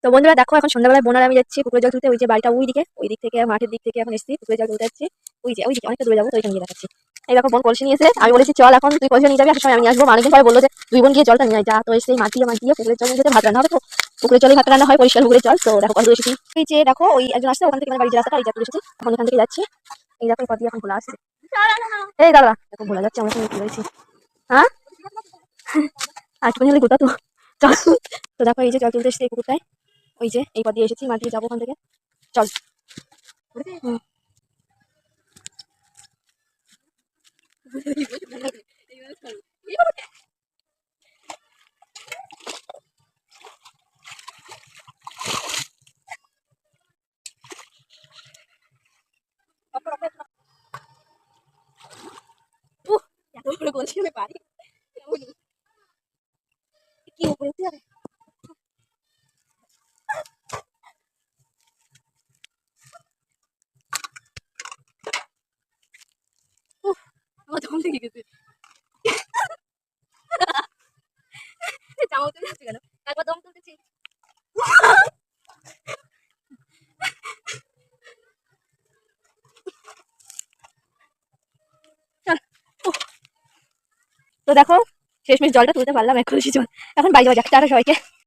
তো বন্ধুরা দেখো, এখন সন্ধ্যাবেলায় বোন আর আমি যাচ্ছি পুকুরে জল তুলতে। ওই যে বাড়িটা ওই দিক থেকে মাঠের দিক থেকে এখন এসেছি, পুকুরে জল তুলতে যাচ্ছি। ওই দিকে অনেকটা দূরে যাবো, তো ওইখানে গিয়ে দেখাচ্ছি। এই দেখো বোন কলসি নিয়েছে, আমি বলেছি চল এখন তুই কলসি নিয়ে যাবি, একটা সময় আমি আসবো। অনেকদিন পরে বললো যে দুই বোন গিয়ে জলটা নিয়ে যা। তো এসে মাঠ দিয়ে পুকুরের জল নিয়ে যেতে ভাত রান্না হবে। তো পুকুরের জলে ভাত রান্না হয়, পরিষ্কার পুকুরের জল। তো দেখো কত এসেছি। এই যে দেখো ওই একজন আসছে ওখান থেকে, মানে বাড়ির যে রাস্তাটা, এই যাত্রী এসেছি, এখন এখান থেকে যাচ্ছি। এই দেখো কত এখন খোলা আসছে। এই দাদা দেখো ভোলা যাচ্ছে আমার সঙ্গে কি রয়েছে। হ্যাঁ আটটুখানি হলে গোটা তো চল। তো দেখো এই যে জল তুলতে এসেছি এই পুকুরটায়। ওই যে এই পথ দিয়ে এসেছি, মাঠ দিয়ে যাবো ওখান থেকে। চল। হুম। উহ, এত বড় কলসি আমি পারি কি উপরে উঠতে যাবে। উহ, আমার দম লেগে গেছে। জামা উঠে যাচ্ছে কেন, একবার দম তুলতেছি। চল। উহ, তো দেখো শেষমেশ জলটা তুলতে পারলাম, এক কলসি জল। এখন বাড়ি যাওয়া যাক, টাটা সবাইকে।